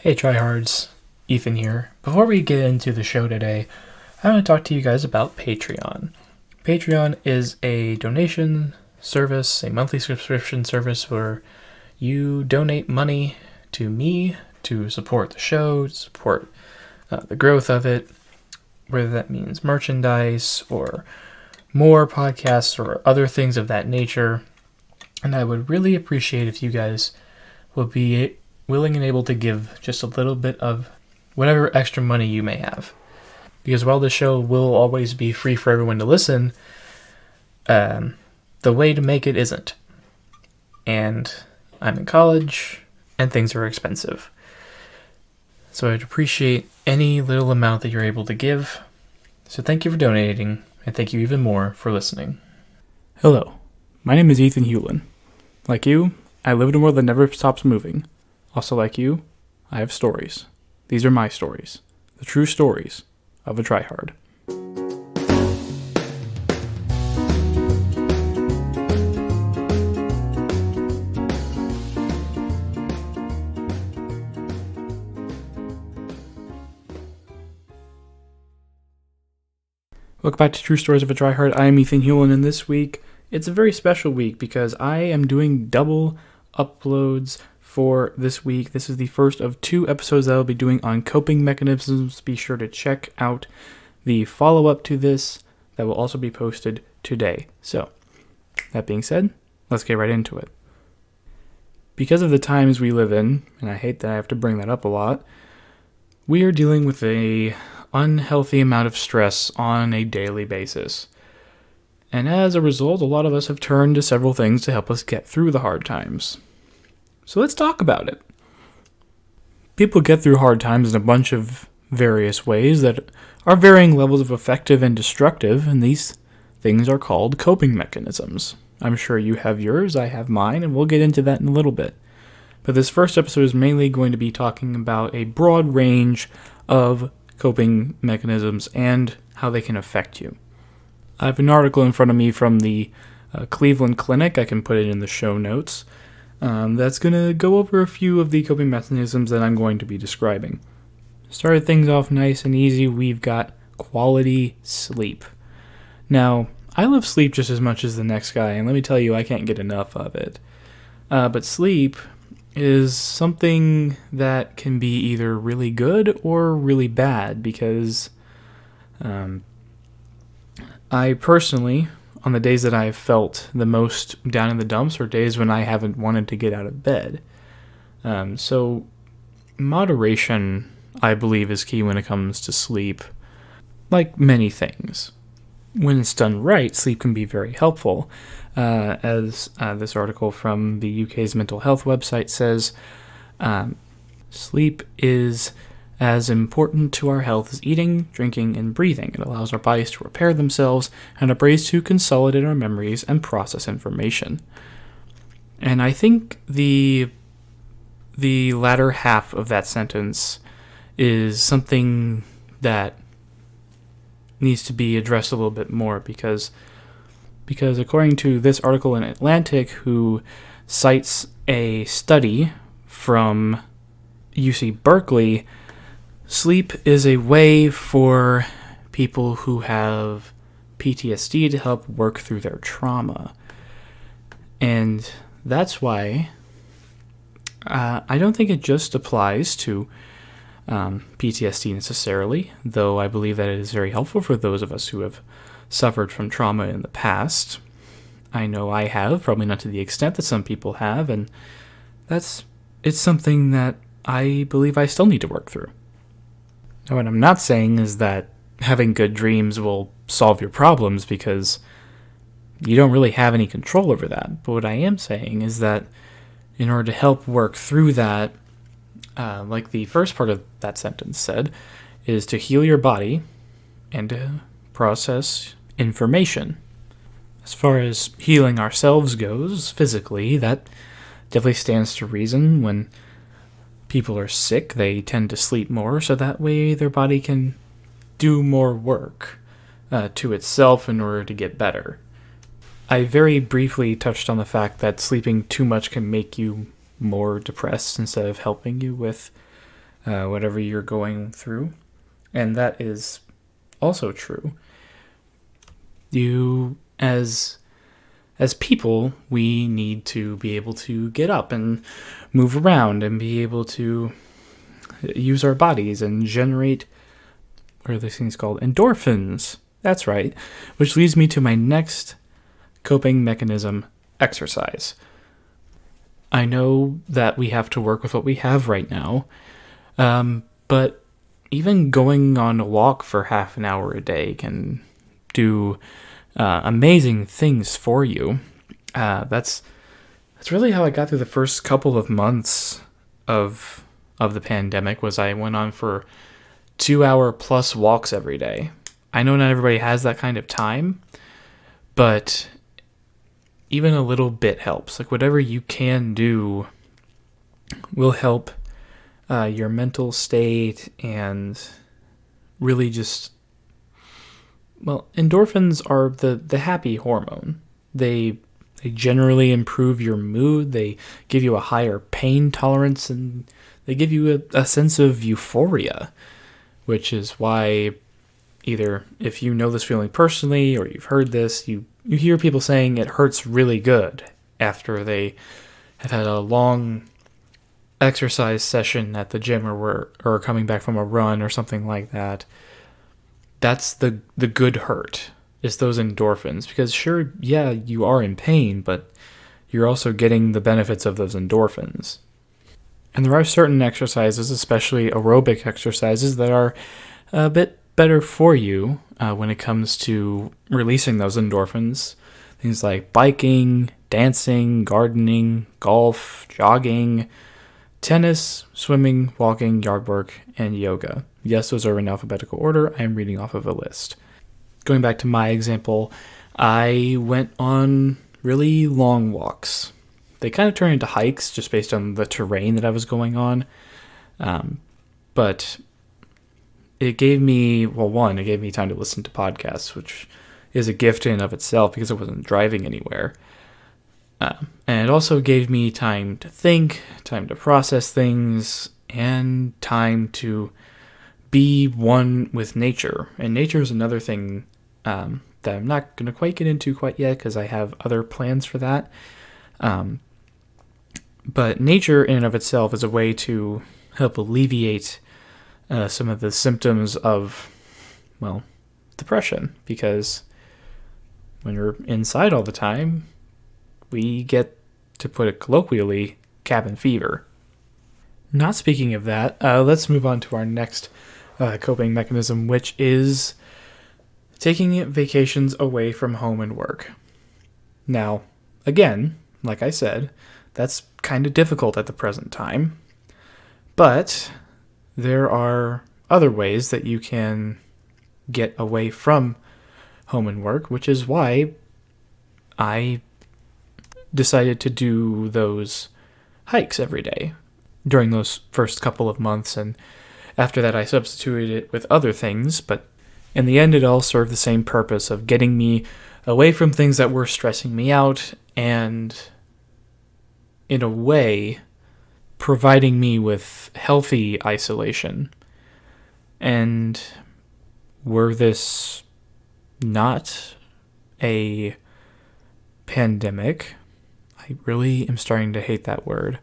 Hey tryhards, Ethan here. Before we get into the show today, I want to talk to you guys about Patreon. Patreon is a donation service, a monthly subscription service where you donate money to me to support the show, to support the growth of it, whether that means merchandise or more podcasts or other things of that nature. And I would really appreciate if you guys would be willing and able to give just a little bit of whatever extra money you may have. Because while the show will always be free for everyone to listen, the way to make it isn't. And I'm in college, and things are expensive. So I'd appreciate any little amount that you're able to give. So thank you for donating, and thank you even more for listening. Hello, my name is Ethan Hewlin. Like you, I live in a world that never stops moving. Also like you, I have stories. These are my stories. The true stories of a tryhard. Welcome back to True Stories of a Tryhard. I am Ethan Hewlin, and this week, it's a very special week because I am doing double uploads for this week. This is the first of 2 episodes that I'll be doing on coping mechanisms. Be sure to check out the follow-up to this that will also be posted today. So, that being said, let's get right into it. Because of the times we live in, and I hate that I have to bring that up a lot, we are dealing with a unhealthy amount of stress on a daily basis. And as a result, a lot of us have turned to several things to help us get through the hard times. So let's talk about it. People get through hard times in a bunch of various ways that are varying levels of effective and destructive, and these things are called coping mechanisms. I'm sure you have yours, I have mine, and we'll get into that in a little bit. But this first episode is mainly going to be talking about a broad range of coping mechanisms and how they can affect you. I have an article in front of me from the Cleveland Clinic. I can put it in the show notes. That's going to go over a few of the coping mechanisms that I'm going to be describing. Started things off nice and easy. We've got quality sleep. Now, I love sleep just as much as the next guy, and let me tell you, I can't get enough of it. But sleep is something that can be either really good or really bad because I personally, on the days that I've felt the most down in the dumps, are days when I haven't wanted to get out of bed. So moderation, I believe, is key when it comes to sleep, like many things. When it's done right, sleep can be very helpful. As this article from the UK's mental health website says, sleep is as important to our health as eating, drinking, and breathing. It allows our bodies to repair themselves and our brains to consolidate our memories and process information. And I think the latter half of that sentence is something that needs to be addressed a little bit more because according to this article in Atlantic, who cites a study from UC Berkeley, sleep is a way for people who have PTSD to help work through their trauma. And that's why I don't think it just applies to PTSD necessarily, though I believe that it is very helpful for those of us who have suffered from trauma in the past. I know I have, probably not to the extent that some people have, and it's something that I believe I still need to work through. Now, what I'm not saying is that having good dreams will solve your problems, because you don't really have any control over that. But what I am saying is that in order to help work through that, like the first part of that sentence said, is to heal your body and to process information. As far as healing ourselves goes, physically, that definitely stands to reason. When people are sick, they tend to sleep more, so that way their body can do more work to itself in order to get better. I very briefly touched on the fact that sleeping too much can make you more depressed instead of helping you with whatever you're going through. And that is also true. As people, we need to be able to get up and move around and be able to use our bodies and generate, what are these things called? Endorphins. That's right. Which leads me to my next coping mechanism, exercise. I know that we have to work with what we have right now, but even going on a walk for half an hour a day can do amazing things for you. That's really how I got through the first couple of months of the pandemic. Was I went on for 2-hour plus walks every day. I know not everybody has that kind of time, but even a little bit helps. Like whatever you can do will help your mental state and really just, well, endorphins are the happy hormone. They generally improve your mood. They give you a higher pain tolerance, and they give you a sense of euphoria, which is why either if you know this feeling personally or you've heard this, you hear people saying it hurts really good after they have had a long exercise session at the gym or coming back from a run or something like that. That's the good hurt, is those endorphins. Because sure, yeah, you are in pain, but you're also getting the benefits of those endorphins. And there are certain exercises, especially aerobic exercises, that are a bit better for you when it comes to releasing those endorphins. Things like biking, dancing, gardening, golf, jogging, tennis, swimming, walking, yard work, and yoga. Yes, those are in alphabetical order. I am reading off of a list. Going back to my example, I went on really long walks. They kind of turned into hikes just based on the terrain that I was going on. But it gave me, it gave me time to listen to podcasts, which is a gift in and of itself because I wasn't driving anywhere. And it also gave me time to think, time to process things, and time to be one with nature. And nature is another thing that I'm not going to quite get into quite yet because I have other plans for that. But nature in and of itself is a way to help alleviate some of the symptoms of, depression. Because when you're inside all the time, we get, to put it colloquially, cabin fever. Not speaking of that, let's move on to our next coping mechanism, which is taking vacations away from home and work. Now, again, like I said, that's kind of difficult at the present time, but there are other ways that you can get away from home and work, which is why I decided to do those hikes every day during those first couple of months, and after that I substituted it with other things, but in the end it all served the same purpose of getting me away from things that were stressing me out and, in a way, providing me with healthy isolation. And were this not a pandemic, I really am starting to hate that word.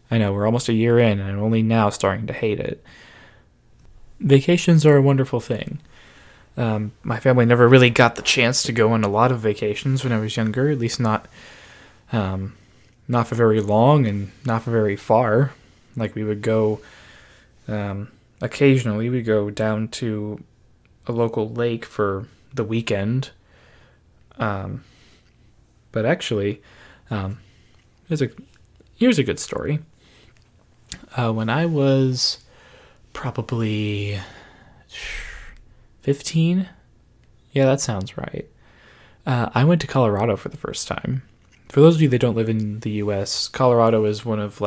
I know, we're almost a year in, and I'm only now starting to hate it. Vacations are a wonderful thing. My family never really got the chance to go on a lot of vacations when I was younger, at least not for very long and not for very far. Like we would go, occasionally we'd go down to a local lake for the weekend. But actually, here's a good story. When I was probably 15, yeah, that sounds right. I went to Colorado for the first time. For those of you that don't live in the U.S., Colorado is one of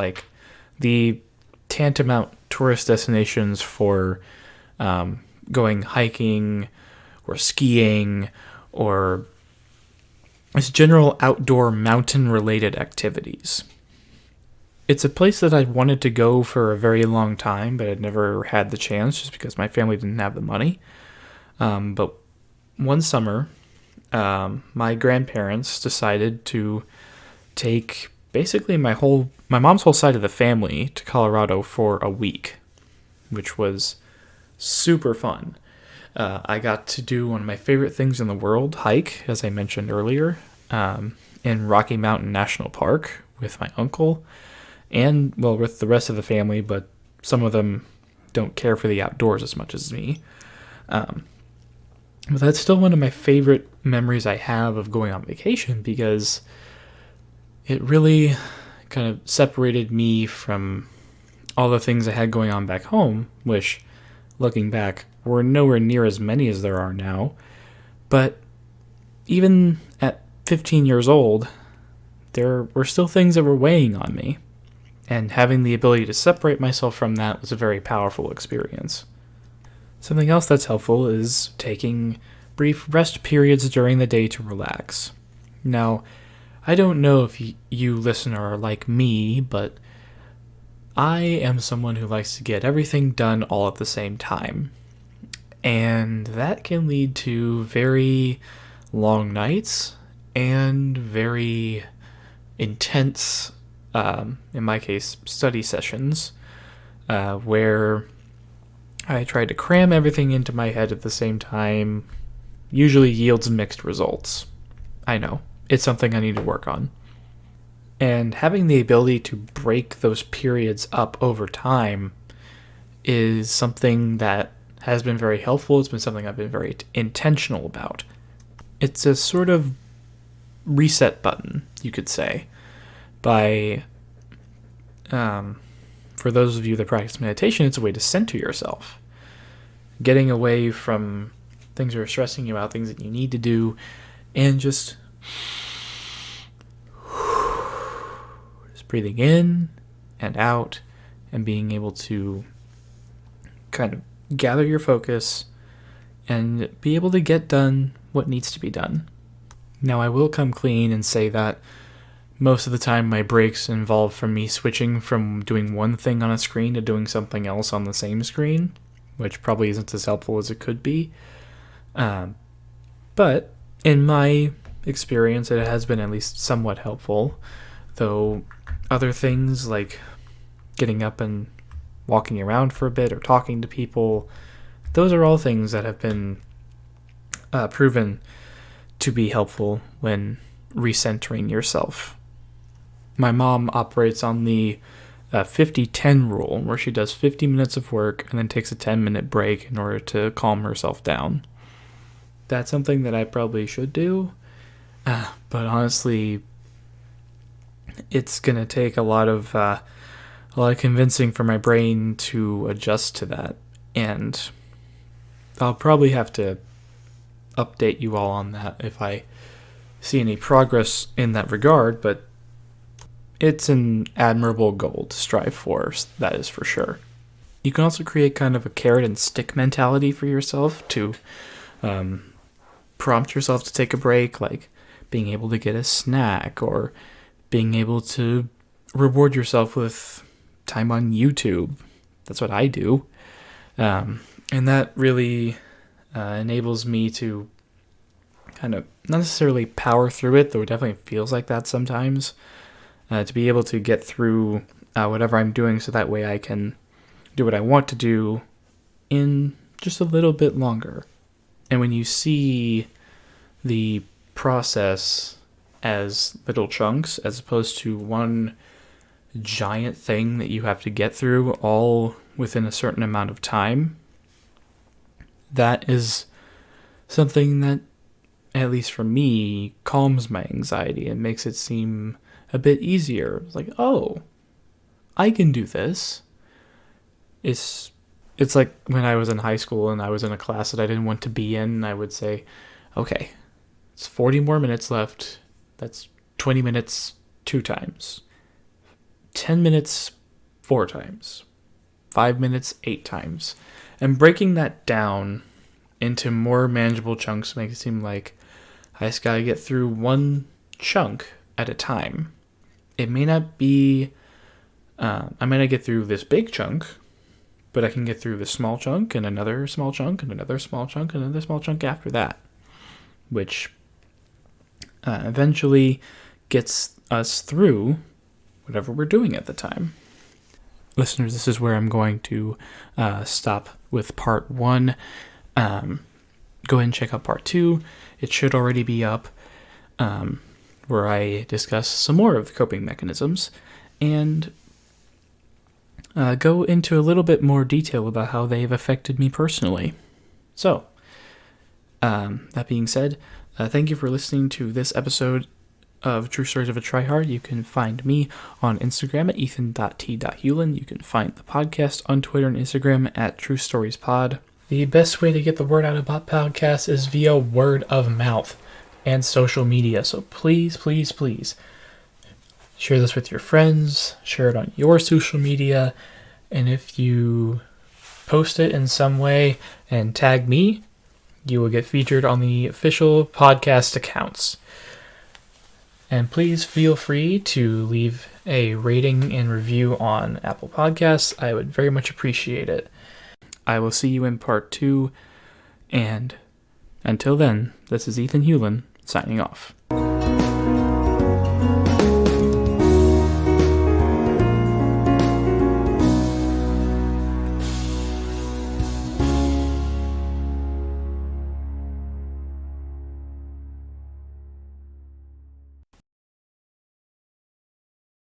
the tantamount tourist destinations for going hiking or skiing or it's general outdoor mountain-related activities. It's a place that I'd wanted to go for a very long time, but I'd never had the chance just because my family didn't have the money. But one summer, my grandparents decided to take basically my mom's whole side of the family to Colorado for a week, which was super fun. I got to do one of my favorite things in the world, hike, as I mentioned earlier, in Rocky Mountain National Park with my uncle and, well, with the rest of the family, but some of them don't care for the outdoors as much as me. But that's still one of my favorite memories I have of going on vacation because it really kind of separated me from all the things I had going on back home, which, looking back, were nowhere near as many as there are now. But even at 15 years old, there were still things that were weighing on me. And having the ability to separate myself from that was a very powerful experience. Something else that's helpful is taking brief rest periods during the day to relax. Now, I don't know if you listener are like me, but I am someone who likes to get everything done all at the same time. And that can lead to very long nights and very intense, in my case, study sessions, where I try to cram everything into my head at the same time, usually yields mixed results. I know, it's something I need to work on. And having the ability to break those periods up over time is something that has been very helpful. It's been something I've been very intentional about. It's a sort of reset button, you could say, by, for those of you that practice meditation, it's a way to center yourself. Getting away from things that are stressing you out, things that you need to do, and just breathing in and out and being able to kind of gather your focus and be able to get done what needs to be done. Now, I will come clean and say that most of the time my breaks involve from me switching from doing one thing on a screen to doing something else on the same screen, which probably isn't as helpful as it could be. But in my experience, it has been at least somewhat helpful, though other things like getting up and walking around for a bit or talking to people, those are all things that have been proven to be helpful when recentering yourself. My mom operates on the 50-10 rule, where she does 50 minutes of work and then takes a 10-minute break in order to calm herself down. That's something that I probably should do, but honestly, it's going to take a lot of convincing for my brain to adjust to that, and I'll probably have to update you all on that if I see any progress in that regard, but it's an admirable goal to strive for, that is for sure. You can also create kind of a carrot and stick mentality for yourself to prompt yourself to take a break, like being able to get a snack or being able to reward yourself with time on YouTube. That's what I do. And that really enables me to kind of not necessarily power through it, though it definitely feels like that sometimes, to be able to get through whatever I'm doing so that way I can do what I want to do in just a little bit longer. And when you see the process as little chunks as opposed to one giant thing that you have to get through all within a certain amount of time, that is something that, at least for me, calms my anxiety and makes it seem a bit easier. It's like, oh, I can do this. It's like when I was in high school and I was in a class that I didn't want to be in, I would say, okay, it's 40 more minutes left. That's 20 minutes 2 times. 10 minutes 4 times. 5 minutes 8 times. And breaking that down into more manageable chunks makes it seem like I just gotta get through one chunk at a time. It may not be I might not get through this big chunk, but I can get through this small chunk and another small chunk and another small chunk and another small chunk after that, which eventually gets us through whatever we're doing at the time. Listeners, this is where I'm going to stop with part 1. Go ahead and check out part 2. It should already be up, where I discuss some more of the coping mechanisms and go into a little bit more detail about how they've affected me personally. So, that being said, thank you for listening to this episode of True Stories of a Tryhard. You can find me on Instagram at ethan.t.hewlin. You can find the podcast on Twitter and Instagram at True Stories Pod. The best way to get the word out about podcasts is via word of mouth and social media. So please, please, please share this with your friends, share it on your social media, and if you post it in some way and tag me, you will get featured on the official podcast accounts. And please feel free to leave a rating and review on Apple Podcasts. I would very much appreciate it. I will see you in part 2, and until then, this is Ethan Hewlin signing off.